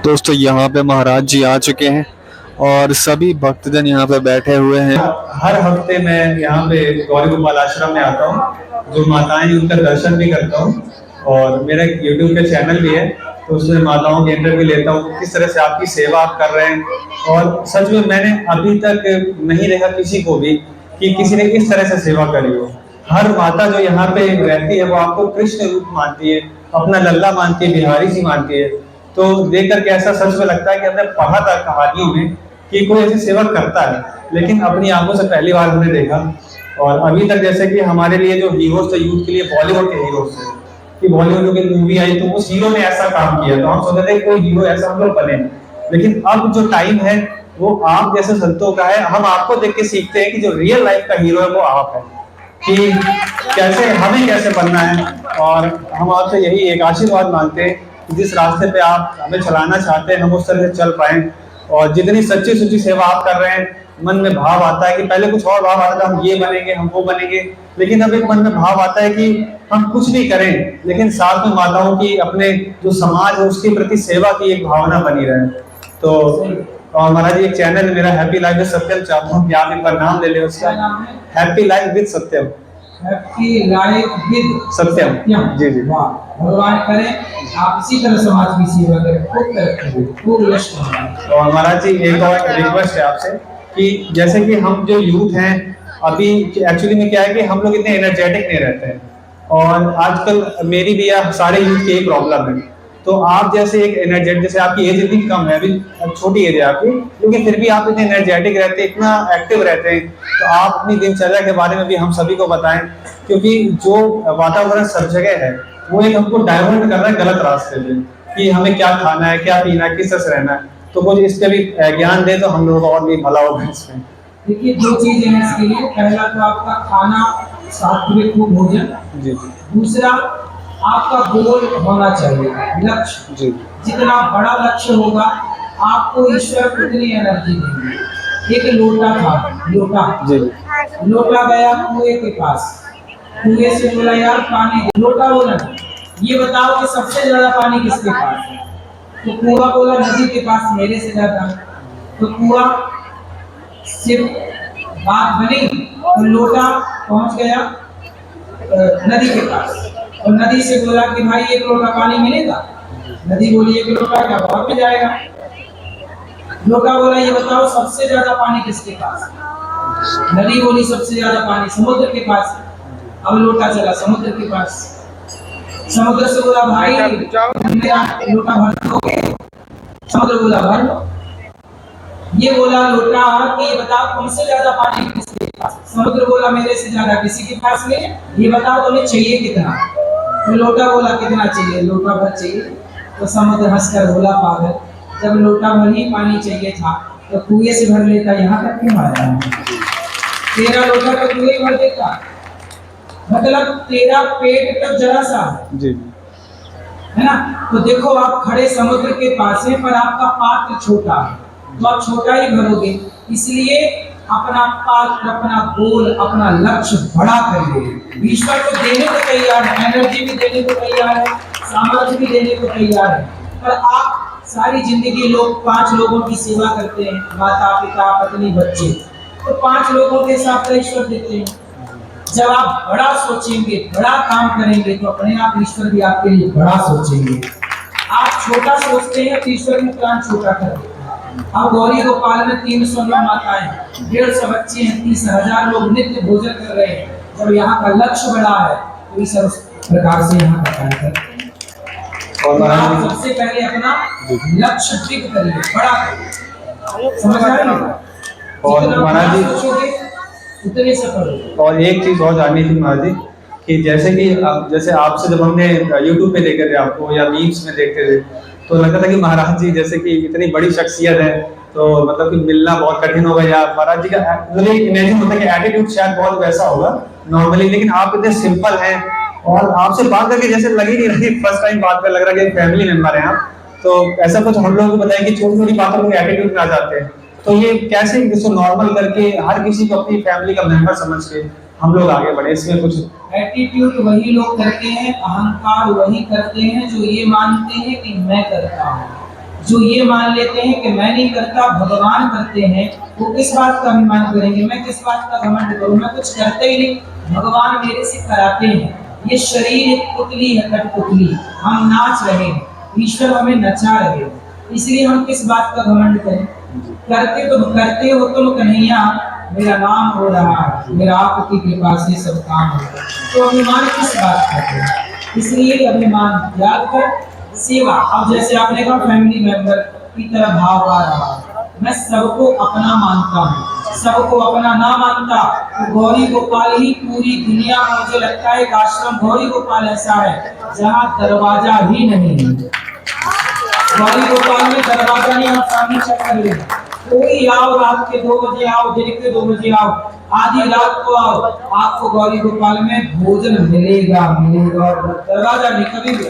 दोस्तों यहाँ पे महाराज जी आ चुके हैं और सभी भक्तजन यहाँ पे बैठे हुए हैं। हर हफ्ते मैं यहाँ पे गौरी गोपाल आश्रम में आता हूँ, जो माताएं उनका दर्शन भी करता हूँ और मेरा एक यूट्यूब पे चैनल भी है, तो उसमें माताओं के इंटरव्यू लेता हूँ किस तरह से आपकी सेवा आप कर रहे हैं। और सच में मैंने अभी तक नहीं देखा किसी को भी कि किसी ने इस तरह से सेवा करी हो। हर माता जो यहाँ पे रहती है वो आपको कृष्ण रूप मानती है, अपना लल्ला मानती है, बिहारी जी मानती है। तो देख करके ऐसा सच में लगता है कि हमने पढ़ा था कहानियों में कि कोई ऐसी सेवा करता है, लेकिन अपनी आंखों से पहली बार हमने देखा। और अभी तक जैसे कि हमारे लिए जो हीरोज थे यूथ के लिए, बॉलीवुड के हीरोज थे कि बॉलीवुड की मूवी आई तो उस हीरो ने ऐसा काम किया, तो हम सोचते थे कोई हीरो ऐसा हम लोग बने। लेकिन अब जो टाइम है वो आप जैसे संतों का है, हम आपको देख के सीखते हैं कि जो रियल लाइफ का हीरो है वो आप है, कि कैसे हमें कैसे बनना है। और हम आपसे यही एक आशीर्वाद मांगते हैं कि जिस रास्ते पे आप हमें चलाना चाहते हैं हम उस तरह से चल पाएं। और जितनी सच्ची सुच्ची सेवा आप कर रहे हैं, मन में भाव आता है कि पहले कुछ और भाव आता था हम ये बनेंगे हम वो बनेंगे, लेकिन अब एक मन में भाव आता है कि हम कुछ भी करें लेकिन साथ में माताओं की, अपने जो समाज है उसके प्रति सेवा की एक भावना बनी रहे। तो और महाराज एक चैनल है मेरा, हैप्पी लाइफ विद सत्यम, चाहता हूँ कि आप एक बार नाम ले लें उसका। Happy life with Satyam, happy life with Satyam. जी जी, भगवान करें आप इसी तरह समाज की सेवा करें, खूब तरक्की, खूब यश कमाएं। और महाराज जी एक और रिक्वेस्ट है आपसे कि जैसे कि हम जो यूथ हैं अभी एक्चुअली में क्या है कि हम लोग इतने एनर्जेटिक नहीं रहते हैं, और आजकल मेरी भी या सारे यूथ की एक प्रॉब्लम है। तो आप जैसे एक एनर्जेटिक, जैसे आपकी एज इतनी कम है, अभी छोटी एज है आपकी, लेकिन फिर भी आप इतने एनर्जेटिक रहते हैं, इतना एक्टिव रहते हैं, तो आप अपनी दिनचर्या के बारे में भी हम सभी को बताएं, क्योंकि जो वातावरण सब जगह है वो एक हमको डाइवर्ट कर रहा है गलत रास्ते पे कि हमें क्या खाना है, क्या पीना है, किस तरह से रहना है। तो कुछ इस पे भी ज्ञान दे तो हम लोगों को और भी भला होगा इसमें। देखिए दो चीजें हैं इसके लिए, पहला तो आपका खाना सात्विक भोजन, जी। दूसरा आपका गोल होना चाहिए, लक्ष्य, जी। जितना बड़ा लक्ष्य होगा आपको ईश्वर उतनी एनर्जी देंगे। एक लोटा था, लोटा, जी। लोटा गया कुएं के पास, कुएं से बोला यार पानी दे। लोटा बोला ये बताओ कि सबसे ज्यादा पानी किसके पास है? तो कुआं बोला नदी के पास मेरे से ज्यादा। तो कुआं सिर्फ बात बनी तो लोटा पहुंच गया नदी के पास, और नदी से बोला कि भाई एक लोटा पानी मिलेगा? नदी बोली एक लोटा क्या बहुत मिल जाएगा। लोटा बोला ये बताओ सबसे ज्यादा पानी किसके पास? नदी बोली सबसे ज्यादा पानी समुद्र के पास। अब लोटा चला समुद्र के पास, समुद्र से बोला भाई मेरा लोटा भर दोगे? समुद्र बोला भर लो। ये बोला लोटा कि ये बताओ तुमसे ज्यादा पानी किसके पास? समुद्र बोला मेरे से ज्यादा किसी के पास नहीं। ये बताओ तुम्हें चाहिए कितना? तो लोटा बोला कितना चाहिए? लोटा भर चाहिए। तो समुद्र हंसकर बोला पागल, जब लोटा भर ही पानी चाहिए था तो कुएं से भर लेता, यहाँ तक क्यों आया? तेरा लोटा तो कुएं भर देता, मतलब तेरा पेट तक जरा सा जी, है ना। तो देखो आप खड़े समुद्र के पास हैं पर आपका पात्र छोटा है, तो आप छोटा ही भरोगे। इसलिए अपना पात्र, अपना गोल, अपना लक्ष्य बड़ा करिए। ईश्वर को देने को तैयार है, एनर्जी भी देने को तैयार है, सामर्थ्य भी देने को तैयार है, पर आप सारी जिंदगी लोग 5 लोगों की सेवा करते हैं, माता पिता पत्नी बच्चे, तो 5 लोगों के साथ ईश्वर देते हैं। जब आप बड़ा सोचेंगे, बड़ा काम करेंगे, तो अपने आप ईश्वर भी आपके लिए बड़ा सोचेंगे। आप छोटा सोचते हैं तो ईश्वर भी प्लान छोटा कर देगा। अब गौरी गोपाल में 309 माताएं, 150 बच्चे हैं, 30,000 लोग नित्य भोजन कर रहे हैं। जब यहाँ का लक्ष्य बड़ा है तो इस प्रकार से यहाँ का कार्य करते हैं। और आप सबसे पहले अपना लक्ष्य फिक्स करिए, बड़ा करिए, समझ आ रही है? और महाराज जी उतने सफल। और एक चीज और जाननी थी महाराज जी कि जैसे आपसे जब हमने यूट्यूब पे देखे थे आपको या मीम्स में देखते थे, तो लगता था कि महाराज जी जैसे कि इतनी बड़ी शख्सियत है तो मतलब कि मिलना बहुत कठिन होगा, या महाराज जी का मतलब इमेजिन होता है कि एटीट्यूड शायद बहुत वैसा होगा नॉर्मली, लेकिन आप इतने सिंपल हैं और आपसे बात करके जैसे लग ही नहीं रही, फर्स्ट टाइम बात पे लग रहा है कि फैमिली मेंबर हैं आप। तो ऐसा कुछ हम लोगों को बताया कि छोटी छोटी बातों में एटीट्यूड में आ जाते हैं, तो ये कैसे इसको नॉर्मल करके हर किसी को अपनी फैमिली का मेंबर समझ के हम लोग आगे बढ़े, इसमें कुछ? एटीट्यूड वही लोग करते हैं, अहंकार वही करते हैं जो ये मानते हैं कि मैं करता हूँ। जो ये मान लेते हैं कि मैं नहीं करता भगवान करते हैं, वो किस बात का अभिमान करेंगे? मैं किस बात का घमंड करूं? मैं कुछ करते ही नहीं, भगवान मेरे से कराते हैं। ये शरीर एक पुतली है, कठपुतली, हम नाच रहे हैं, ईश्वर हमें नचा रहे हैं, इसलिए हम किस बात का घमंड करें? करते हो तुम कन्हैया, मेरा नाम हो रहा है, मेरा आपकी कृपा से सब काम हो रहा है, तो अभिमान किस बात का करें? इसलिए अभिमान त्याग कर सेवा। अब जैसे आपने कहा फैमिली मेंबर की तरह भाव आ रहा है, मैं सबको अपना मानता हूँ, सबको अपना ना मानता तो गौरी गोपाल ही पूरी दुनिया में मुझे लगता है एक आश्रम गौरी गोपाल ऐसा है जहाँ दरवाजा ही नहीं है। गौरी गोपाल में दरवाजा नहीं, आप सामने चेक कर ले, कोई आओ, रात के 2 बजे आओ, दिन के 2 बजे आओ, आधी रात को आओ, आपको गौरी गोपाल में भोजन मिलेगा मिलेगा, दरवाजा नहीं कभी भी।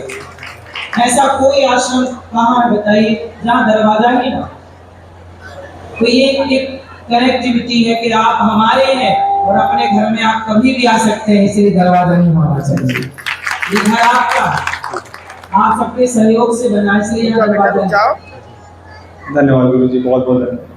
ऐसा कोई आश्रम कहाँ है बताइए जहाँ दरवाजा ही ना? तो ये एक कनेक्टिविटी है कि आप हमारे हैं और अपने घर में आप कभी भी आ सकते हैं, इसलिए दरवाजा नहीं होना चाहिए। ये घर आपका, आप सबके सहयोग से बना, इसलिए धन्यवाद गुरु जी, बहुत बहुत धन्यवाद।